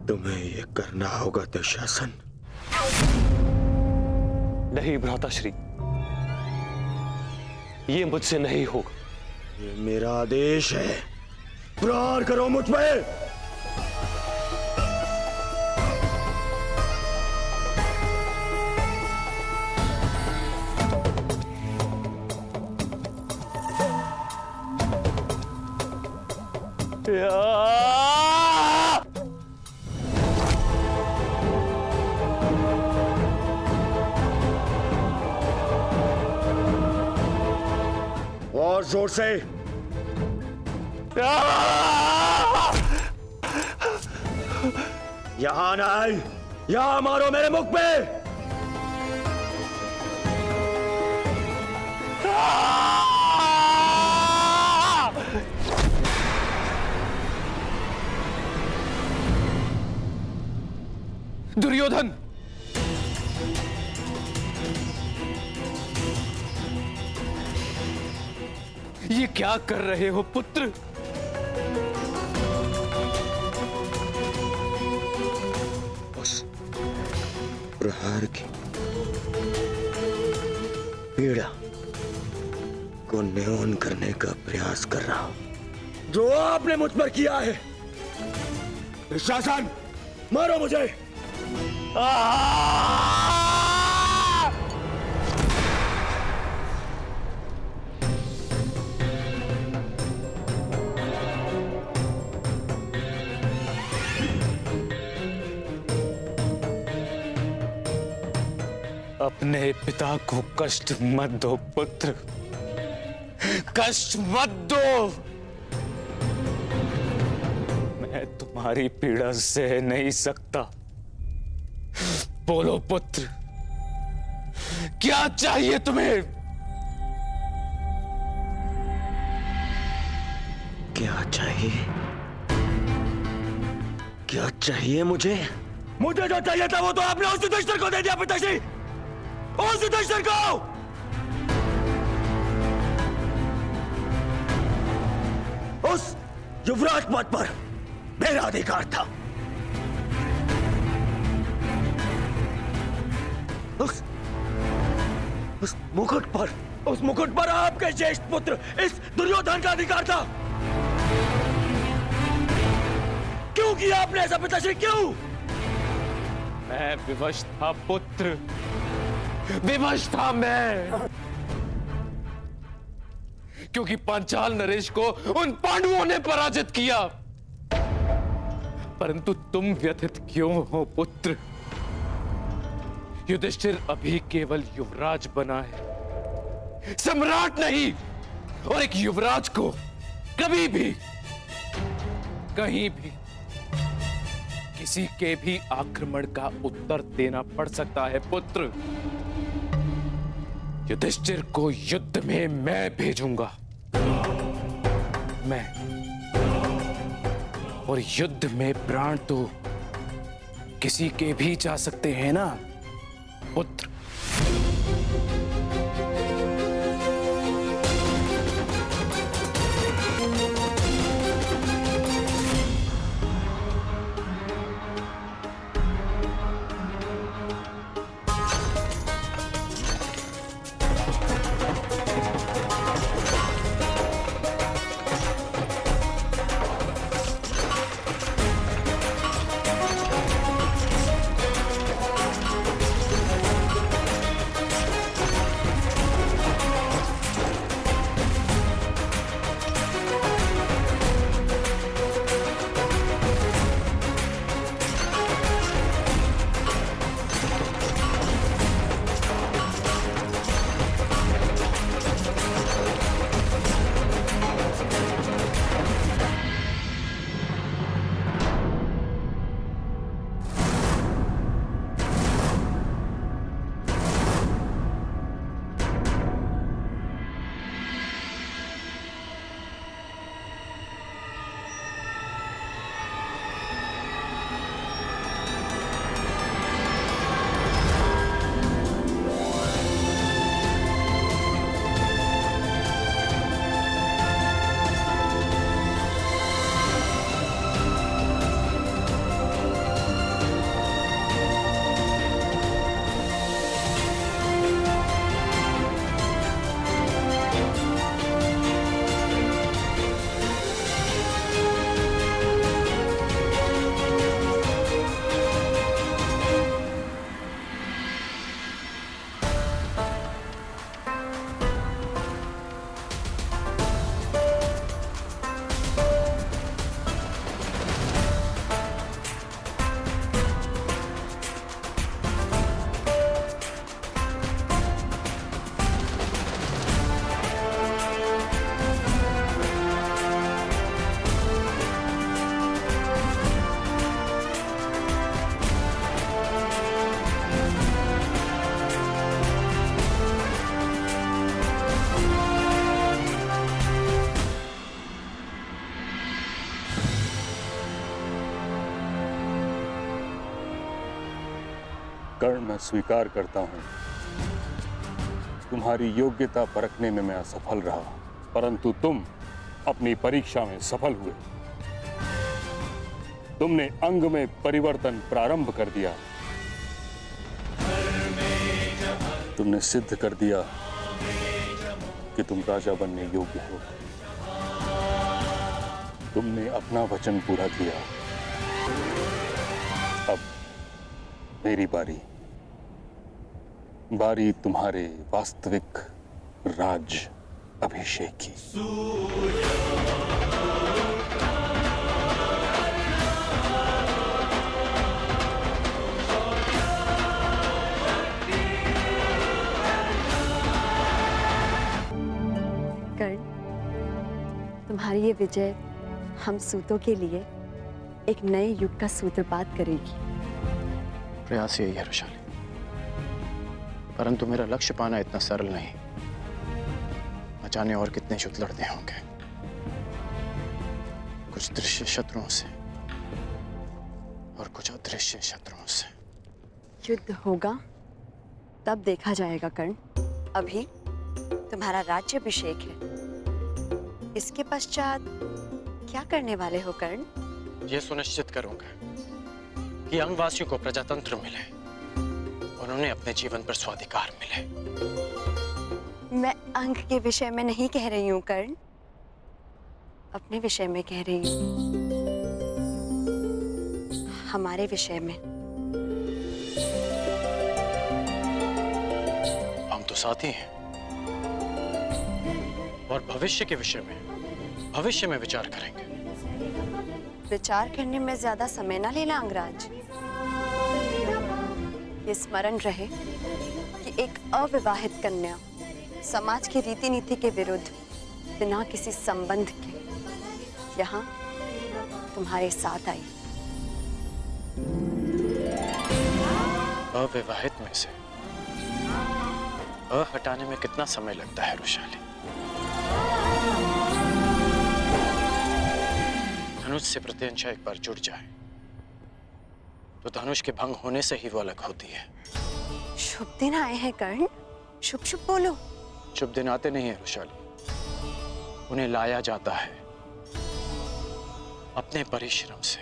तुम्हें ये करना होगा दुशासन। नहीं भ्राताश्री, ये मुझसे नहीं होगा। ये मेरा आदेश है, प्रहार करो मुझ पे। और जोर से। यहां ना आई, यहां मारो मेरे मुख पे। दुर्योधन, ये क्या कर रहे हो पुत्र? उस प्रहार की पीड़ा को न्यून करने का प्रयास कर रहा हूं जो आपने मुझ पर किया है। दुशासन, मारो मुझे। अपने पिता को कष्ट मत दो पुत्र, कष्ट मत दो। मैं तुम्हारी पीड़ा सह नहीं सकता। बोलो पुत्र, क्या चाहिए तुम्हें? क्या चाहिए? क्या चाहिए मुझे? मुझे जो चाहिए था वो तो आपने उस युधिष्ठिर को दे दिया पिताजी, उस युधिष्ठिर को। उस युवराज पद पर मेरा अधिकार था। उस मुकुट पर आपके ज्येष्ठ पुत्र इस दुर्योधन का अधिकार था। क्यों किया आपने ऐसा पिताश्री, क्यों? मैं विवश था पुत्र, विवश था मैं, क्योंकि पांचाल नरेश को उन पांडवों ने पराजित किया। परंतु तुम व्यथित क्यों हो पुत्र? युधिष्ठिर अभी केवल युवराज बना है, सम्राट नहीं। और एक युवराज को कभी भी, कहीं भी, किसी के भी आक्रमण का उत्तर देना पड़ सकता है पुत्र। युधिष्ठिर को युद्ध में मैं भेजूंगा, मैं। और युद्ध में प्राण तो किसी के भी जा सकते हैं ना पुत्र। कर्ण, मैं स्वीकार करता हूं तुम्हारी योग्यता परखने में मैं असफल रहा, परंतु तुम अपनी परीक्षा में सफल हुए। तुमने अंग में परिवर्तन प्रारंभ कर दिया। तुमने सिद्ध कर दिया कि तुम राजा बनने योग्य हो। तुमने अपना वचन पूरा किया। अब मेरी बारी तुम्हारे वास्तविक राज अभिषेक की। कर्ण, तुम्हारी ये विजय हम सूतों के लिए एक नए युग का सूत्रपात करेगी। प्रयास यही है वैशाली, परंतु मेरा लक्ष्य पाना इतना सरल नहीं। न जाने और कितने युद्ध लड़ने होंगे, कुछ दृश्य शत्रुओं से और कुछ अदृश्य शत्रुओं से। युद्ध होगा तब देखा जाएगा कर्ण। अभी तुम्हारा राज्याभिषेक है, इसके पश्चात क्या करने वाले हो कर्ण? यह सुनिश्चित करूंगा कि अंगवासियों को प्रजातंत्र मिले, उन्होंने अपने जीवन पर स्वाधिकार मिले। मैं अंग के विषय में नहीं कह रही हूँ कर्ण, अपने विषय में कह रही हूँ, हमारे विषय में। हम तो साथी हैं और भविष्य के विषय में भविष्य में विचार करेंगे। विचार करने में ज्यादा समय ना लेना अंगराज। ये स्मरण रहे कि एक अविवाहित कन्या समाज की रीति नीति के विरुद्ध बिना किसी संबंध के यहाँ तुम्हारे साथ आई। अविवाहित में से अ हटाने में कितना समय लगता है वैशाली? धनुष से प्रत्यंचा एक बार जुड़ जाए तो धनुष के भंग होने से ही वो अलग होती है। शुभ दिन आए हैं कर्ण, शुभ शुभ बोलो। शुभ दिन आते नहीं है वैशाली, उन्हें लाया जाता है अपने परिश्रम से।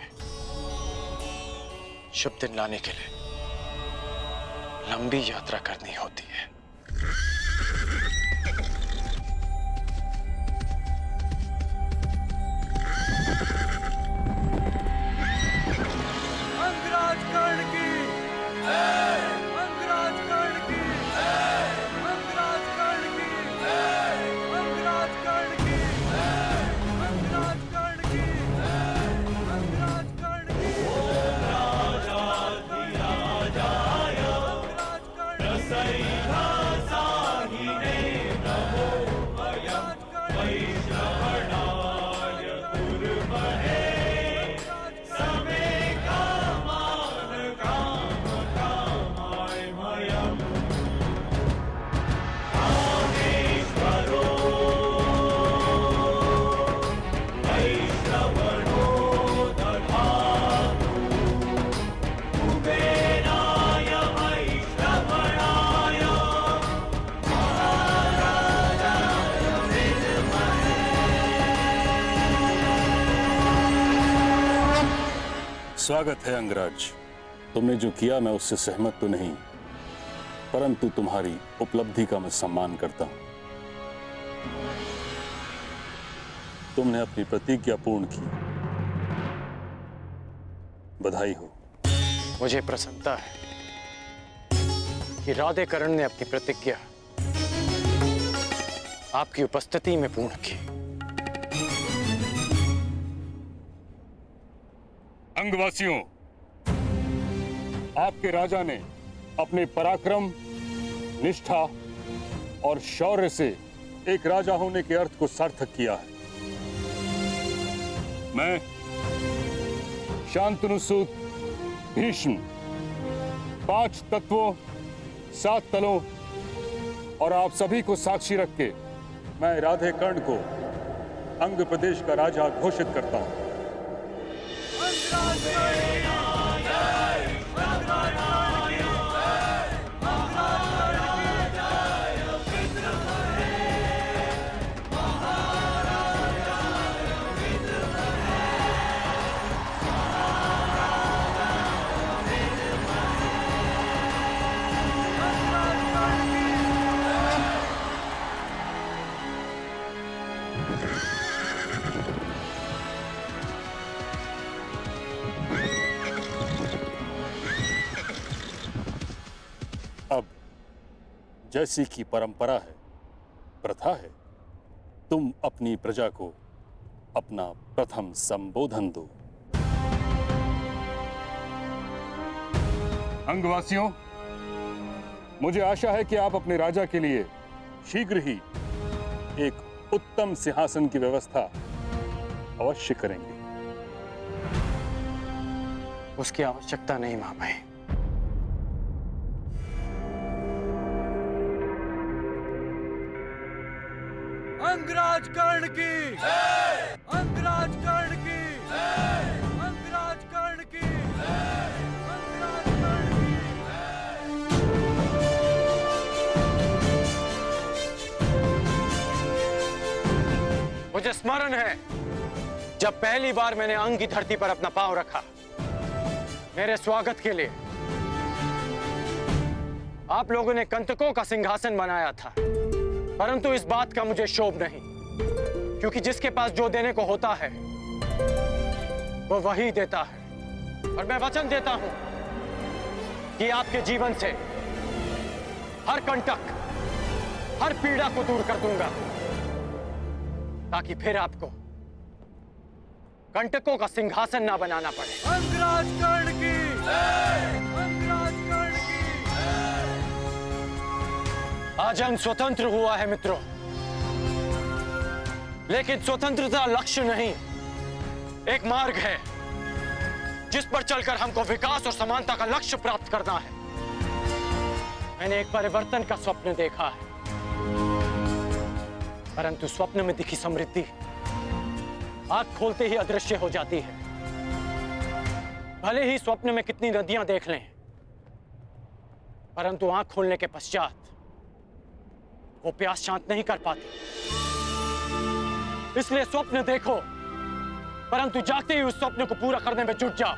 शुभ दिन लाने के लिए लंबी यात्रा करनी होती है। अंगराज कर्ण की जय! अंगराज कर्ण की जय! अंगराज कर्ण की जय! अंगराज कर्ण की जय! अंगराज कर्ण की जय! अंगराज कर्ण की स्वागत है अंगराज। तुमने जो किया मैं उससे सहमत तो नहीं, परंतु तुम्हारी उपलब्धि का मैं सम्मान करता हूं। तुमने अपनी प्रतिज्ञा पूर्ण की, बधाई हो। मुझे प्रसन्नता है कि राधेकरण ने अपनी प्रतिज्ञा आपकी उपस्थिति में पूर्ण की। अंगवासियों, आपके राजा ने अपने पराक्रम, निष्ठा और शौर्य से एक राजा होने के अर्थ को सार्थक किया है। मैं शांतनुसूत भीष्म 5 तत्वों 7 तलों और आप सभी को साक्षी रख के मैं राधेकर्ण को अंग प्रदेश का राजा घोषित करता हूं। अंगराज कर्ण की जय! अंगराज कर्ण की जय! जैसी की परंपरा है, प्रथा है, तुम अपनी प्रजा को अपना प्रथम संबोधन दो। अंगवासियों, मुझे आशा है कि आप अपने राजा के लिए शीघ्र ही एक उत्तम सिंहासन की व्यवस्था अवश्य करेंगे। उसकी आवश्यकता नहीं मामाई। अंगराज कर्ण की अंगराज कर्ण की अंगराज कर्ण की अंगराज कर्ण की। मुझे स्मरण है जब पहली बार मैंने अंग की धरती पर अपना पांव रखा, मेरे स्वागत के लिए आप लोगों ने कंटकों का सिंहासन बनाया था, परंतु इस बात का मुझे शोभ नहीं, क्योंकि जिसके पास जो देने को होता है वो वही देता है। और मैं वचन देता हूं कि आपके जीवन से हर कंटक, हर पीड़ा को दूर कर दूंगा, ताकि फिर आपको कंटकों का सिंहासन ना बनाना पड़े। अंगराज कर्ण की अंगराज कर्ण की। आज अंग स्वतंत्र हुआ है मित्रों, लेकिन स्वतंत्रता लक्ष्य नहीं, एक मार्ग है जिस पर चलकर हमको विकास और समानता का लक्ष्य प्राप्त करना है। मैंने एक परिवर्तन का स्वप्न देखा है, परंतु स्वप्न में दिखी समृद्धि आंख खोलते ही अदृश्य हो जाती है। भले ही स्वप्न में कितनी नदियां देख लें, परंतु आंख खोलने के पश्चात वो प्यास शांत नहीं कर पाती। इसलिए स्वप्न देखो, परंतु जागते ही उस स्वप्न को पूरा करने में जुट जाओ।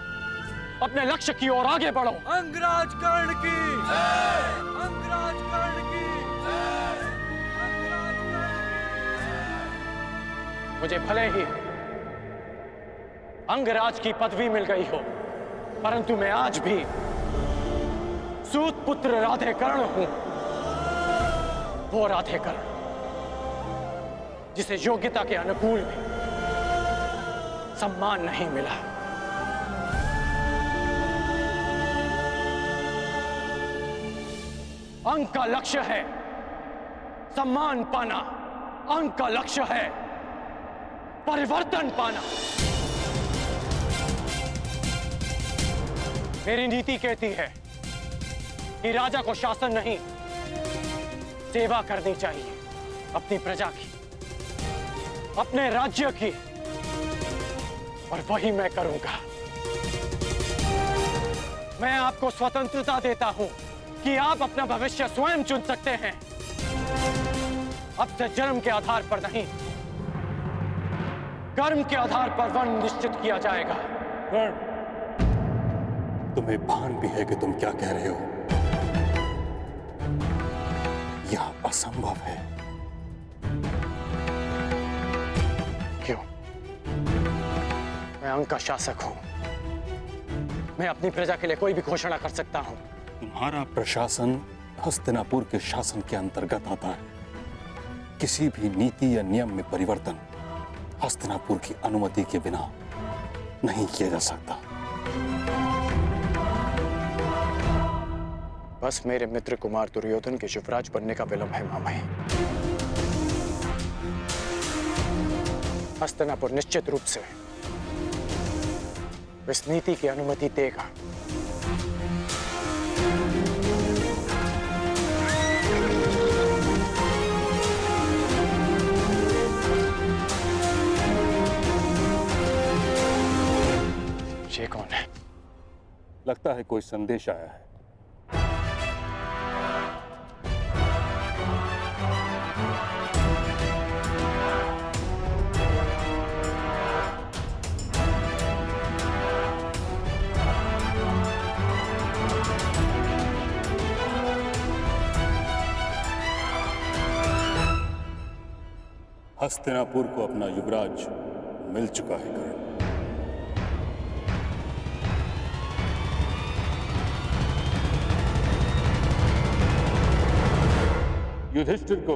अपने लक्ष्य की ओर आगे बढ़ो। अंगराज कर्ण की अंगराज कर्ण की अंगराज कर्ण की। मुझे भले ही अंगराज की पदवी मिल गई हो, परंतु मैं आज भी सूत पुत्र राधेकर्ण हूं। वो राधेकर्ण जिसे योग्यता के अनुकूल भी सम्मान नहीं मिला। अंग का लक्ष्य है सम्मान पाना, अंग का लक्ष्य है परिवर्तन पाना। मेरी नीति कहती है कि राजा को शासन नहीं, सेवा करनी चाहिए अपनी प्रजा की, अपने राज्य की, और वही मैं करूंगा। मैं आपको स्वतंत्रता देता हूं कि आप अपना भविष्य स्वयं चुन सकते हैं। अब से जन्म के आधार पर नहीं, कर्म के आधार पर वर्ण निश्चित किया जाएगा। तुम्हें भान भी है कि तुम क्या कह रहे हो? यह असंभव है। क्यों? मैं अंग का शासक हूं, मैं अपनी प्रजा के लिए कोई भी घोषणा कर सकता हूं। तुम्हारा प्रशासन हस्तिनापुर के शासन के अंतर्गत आता है। किसी भी नीति या नियम में परिवर्तन हस्तिनापुर की अनुमति के बिना नहीं किया जा सकता। बस मेरे मित्र कुमार दुर्योधन के युवराज बनने का विलंब है मामाई। हस्तिनापुर निश्चित रूप से इस नीति की अनुमति देगा। ये कौन है? लगता है कोई संदेश आया है। हस्तिनापुर को अपना युवराज मिल चुका है कर्ण। युधिष्ठिर को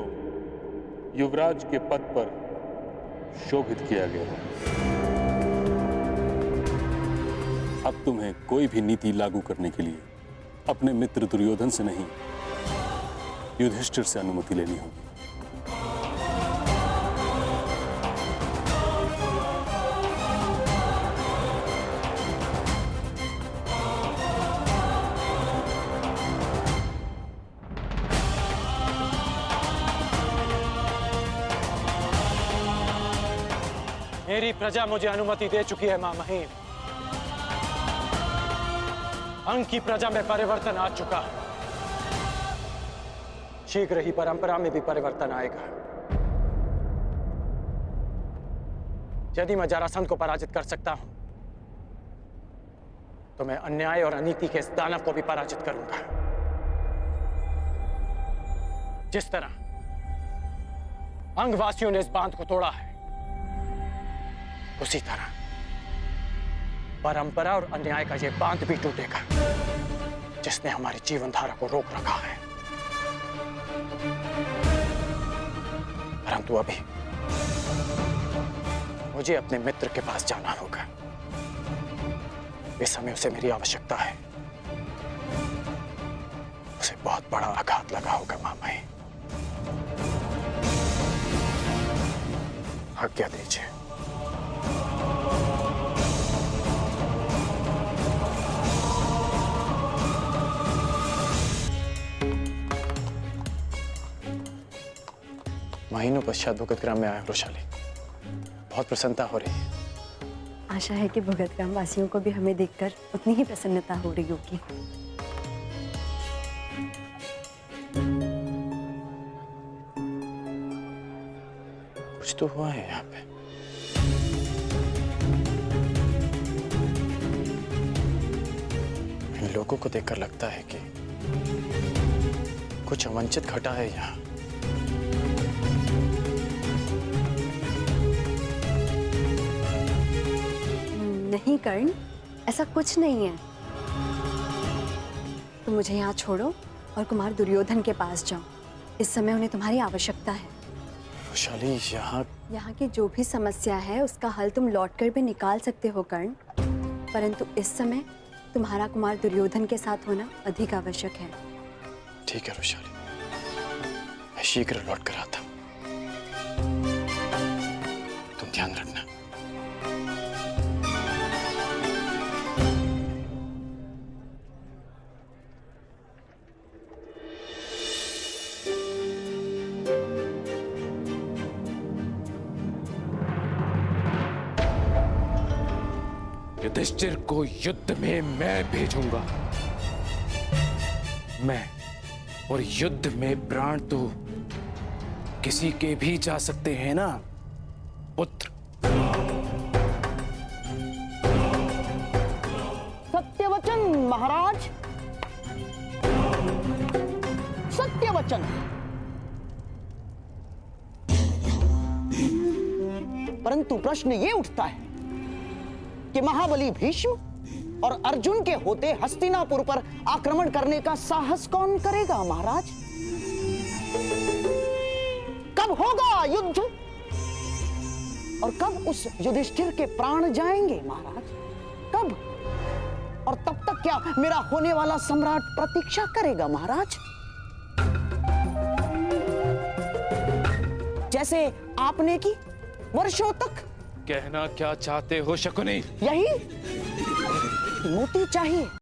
युवराज के पद पर शोभित किया गया। अब तुम्हें कोई भी नीति लागू करने के लिए अपने मित्र दुर्योधन से नहीं, युधिष्ठिर से अनुमति लेनी होगी। मेरी प्रजा मुझे अनुमति दे चुकी है, मां महीम। अंग की प्रजा में परिवर्तन आ चुका है। शीघ्र ही परंपरा में भी परिवर्तन आएगा। यदि मैं जरासंध को पराजित कर सकता हूं, तो मैं अन्याय और अनीति के इस दानव को भी पराजित करूंगा। जिस तरह अंगवासियों ने इस बांध को तोड़ा है, उसी तरह परंपरा और अन्याय का यह बांध भी टूटेगा, जिसने हमारी जीवन धारा को रोक रखा है। परंतु अभी मुझे अपने मित्र के पास जाना होगा। इस समय उसे मेरी आवश्यकता है। उसे बहुत बड़ा आघात लगा होगा मामाई। आज्ञा दीजिए। महीनों पश्चात भुगतग्राम में आया वृषाली। बहुत प्रसन्नता हो रही है। आशा है कि भुगतग्राम वासियों को भी हमें देखकर उतनी ही प्रसन्नता हो रही होगी। कुछ तो हुआ है यहाँ पे। इन लोगों को देखकर लगता है कि कुछ अवांछित घटा है यहाँ। नहीं कर्ण, ऐसा कुछ नहीं है। तुम मुझे यहाँ छोड़ो और कुमार दुर्योधन के पास जाओ। इस समय उन्हें तुम्हारी आवश्यकता है। वैशाली, यहाँ की जो भी समस्या है उसका हल तुम लौटकर भी निकाल सकते हो कर्ण, परंतु इस समय तुम्हारा कुमार दुर्योधन के साथ होना अधिक आवश्यक है। ठीक है वैशाली, मैं शीघ्र लौट कर आता हूँ। तुम ध्यान रखना। युधिष्ठिर को युद्ध में मैं भेजूंगा। मैं, और युद्ध में प्राण तो किसी के भी जा सकते हैं ना पुत्र। सत्यवचन महाराज, सत्यवचन। परंतु प्रश्न ये उठता है कि महाबली भीष्म और अर्जुन के होते हस्तिनापुर पर आक्रमण करने का साहस कौन करेगा महाराज? कब होगा युद्ध और कब उस युधिष्ठिर के प्राण जाएंगे महाराज? कब? और तब तक क्या मेरा होने वाला सम्राट प्रतीक्षा करेगा महाराज? जैसे आपने की वर्षों तक। कहना क्या चाहते हो शकुनी? यही मोती चाहिए।